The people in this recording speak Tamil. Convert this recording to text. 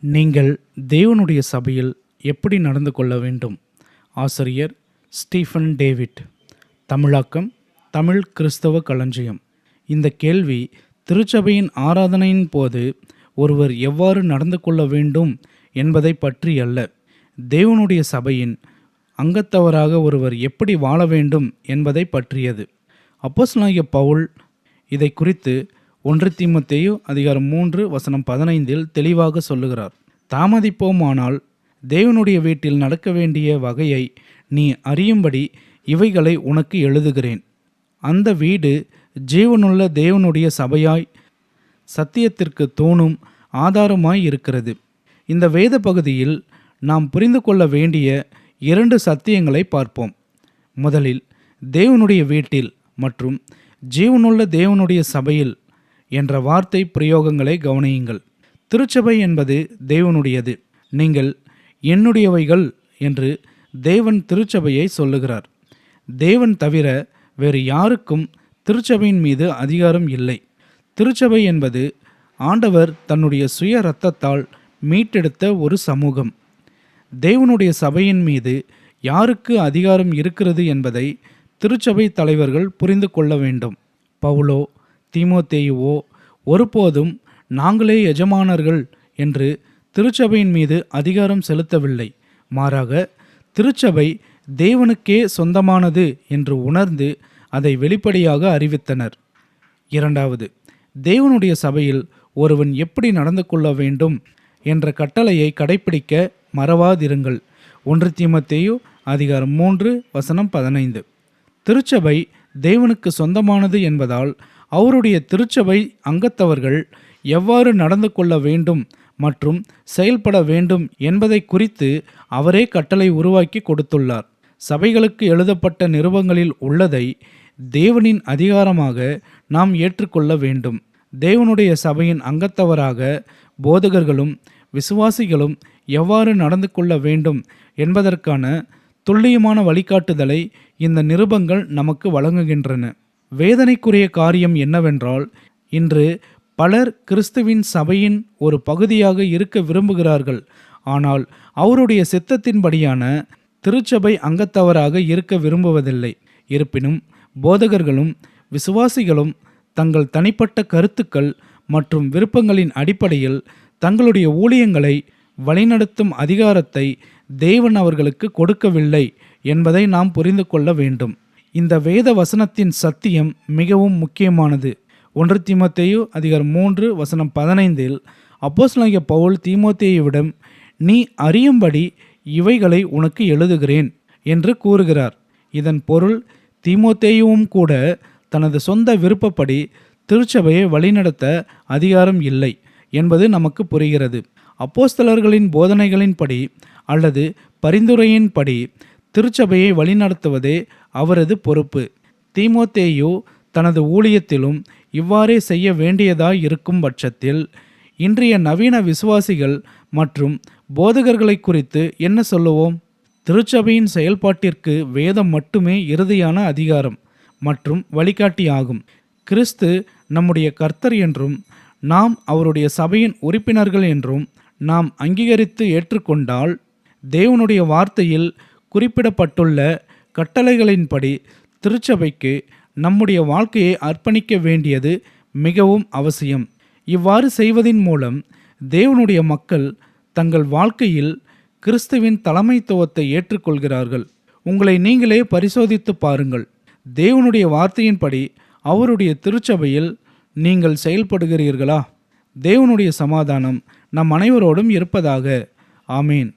நீங்கள் தேவனுடைய சபையில் எப்படி நடந்து கொள்ள வேண்டும்? ஆசிரியர் ஸ்டீஃபன் டேவிட். தமிழாக்கம் தமிழ் கிறிஸ்தவ களஞ்சியம். இந்த கேள்வி திருச்சபையின் ஆராதனையின் போது ஒருவர் எவ்வாறு நடந்து கொள்ள வேண்டும் என்பதை பற்றி அல்ல, தேவனுடைய சபையின் அங்கத்தவராக ஒருவர் எப்படி வாழ வேண்டும் என்பதை பற்றியது. அப்போஸ்தலனாகிய பவுல் இதை குறித்து 1 தீமோத்தேயு அதிகாரம் 3:15 தெளிவாக சொல்லுகிறார். தாமதிப்போமானால் தேவனுடைய வீட்டில் நடக்க வேண்டிய வகையை நீ அறியும்படி இவைகளை உனக்கு எழுதுகிறேன். அந்த வீடு ஜீவனுள்ள தேவனுடைய சபையாய் சத்தியத்திற்கு தூணும் ஆதாரமாய் இருக்கிறது. இந்த வேத பகுதியில் நாம் புரிந்து கொள்ள வேண்டிய 2 சத்தியங்களை பார்ப்போம். முதலில் தேவனுடைய வீட்டில் மற்றும் ஜீவனுள்ள தேவனுடைய சபையில் என்ற வார்த்தை பிரயோகங்களை கவனியுங்கள். திருச்சபை என்பது தேவனுடையது. நீங்கள் என்னுடையவைகள் என்று தேவன் திருச்சபையை சொல்லுகிறார். தேவன் தவிர வேறு யாருக்கும் திருச்சபையின் மீது அதிகாரம் இல்லை. திருச்சபை என்பது ஆண்டவர் தன்னுடைய சுய இரத்தத்தால் மீட்டெடுத்த ஒரு சமூகம். தேவனுடைய சபையின் மீது யாருக்கு அதிகாரம் இருக்கிறது என்பதை திருச்சபை தலைவர்கள் புரிந்து கொள்ள வேண்டும். பவுலோ தீமோத்தேயுவோ ஒருபோதும் நாங்களே எஜமானர்கள் என்று திருச்சபையின் மீது அதிகாரம் செலுத்தவில்லை. மாறாக திருச்சபை தேவனுக்கே சொந்தமானது என்று உணர்ந்து அதை வெளிப்படையாக அறிவித்தனர். இரண்டாவது, தேவனுடைய சபையில் ஒருவன் எப்படி நடந்து கொள்ள வேண்டும் என்ற கட்டளையை கடைப்பிடிக்க மறவாதிருங்கள். 1 தீமோத்தேயு அதிகாரம் 3:15. திருச்சபை தேவனுக்கு சொந்தமானது என்பதால் அவருடைய திருச்சபை அங்கத்தவர்கள் எவ்வாறு நடந்து கொள்ள வேண்டும் மற்றும் செயல்பட வேண்டும் என்பதை குறித்து அவரே கட்டளை உருவாக்கி கொடுத்துள்ளார். சபைகளுக்கு எழுதப்பட்ட நிருபங்களில் உள்ளதை தேவனின் அதிகாரமாக நாம் ஏற்றுக்கொள்ள வேண்டும். தேவனுடைய சபையின் அங்கத்தவராக போதகர்களும் விசுவாசிகளும் எவ்வாறு நடந்து கொள்ள வேண்டும் என்பதற்கான துல்லியமான வழிகாட்டுதலை இந்த நிருபங்கள் நமக்கு வழங்குகின்றன. வேதனைக்குரிய காரியம் என்னவென்றால், இன்று பலர் கிறிஸ்துவின் சபையின் ஒரு பகுதியாக இருக்க விரும்புகிறார்கள், ஆனால் அவருடைய சித்தத்தின்படியான திருச்சபை அங்கத்தவராக இருக்க விரும்புவதில்லை. இருப்பினும் போதகர்களும் விசுவாசிகளும் தங்கள் தனிப்பட்ட கருத்துக்கள் மற்றும் விருப்பங்களின் அடிப்படையில் தங்களுடைய ஊழியங்களை வழிநடத்தும் அதிகாரத்தை தேவன் அவர்களுக்கு கொடுக்கவில்லை என்பதை நாம் புரிந்து கொள்ள வேண்டும். இந்த வேத வசனத்தின் சத்தியம் மிகவும் முக்கியமானது. 1 தீமோத்தேயு அதிகாரம் 3:15 அப்போஸ்தலனாகிய பவுல் தீமோத்தேயுவிடம் நீ அறியும்படி இவைகளை உனக்கு எழுதுகிறேன் என்று கூறுகிறார். இதன் பொருள் தீமோத்தேயுவும் கூட தனது சொந்த விருப்பப்படி திருச்சபையை வழிநடத்த அதிகாரம் இல்லை என்பது நமக்கு புரிகிறது. அப்போஸ்தலர்களின் போதனைகளின்படி அல்லது பரிந்துரையின்படி திருச்சபையை வழிநடத்துவதே அவரது பொறுப்பு. தீமோத்தேயு தனது ஊழியத்திலும் இவ்வாறே செய்ய வேண்டியதாய் இருக்கும் பட்சத்தில் இன்றைய நவீன விசுவாசிகள் மற்றும் போதகர்களை குறித்து என்ன சொல்லுவோம்? திருச்சபையின் செயல்பாட்டிற்கு வேதம் மட்டுமே இறுதியான அதிகாரம் மற்றும் வழிகாட்டியாகும். கிறிஸ்து நம்முடைய கர்த்தர் என்றும் நாம் அவருடைய சபையின் உறுப்பினர்கள் என்றும் நாம் அங்கீகரித்து ஏற்றுக்கொண்டால் தேவனுடைய வார்த்தையில் குறிப்பிடப்பட்டுள்ள கட்டளைகளின்படி திருச்சபைக்கு நம்முடைய வாழ்க்கையை அர்ப்பணிக்க வேண்டியது மிகவும் அவசியம். இவ்வாறு செய்வதின் மூலம் தேவனுடைய மக்கள் தங்கள் வாழ்க்கையில் கிறிஸ்துவின் தலைமைத்துவத்தை ஏற்றுக்கொள்கிறார்கள். உங்களை நீங்களே பரிசோதித்து பாருங்கள். தேவனுடைய வார்த்தையின்படி அவருடைய திருச்சபையில் நீங்கள் செயல்படுகிறீர்களா? தேவனுடைய சமாதானம் நம் அனைவரோடும் இருப்பதாக. ஆமேன்.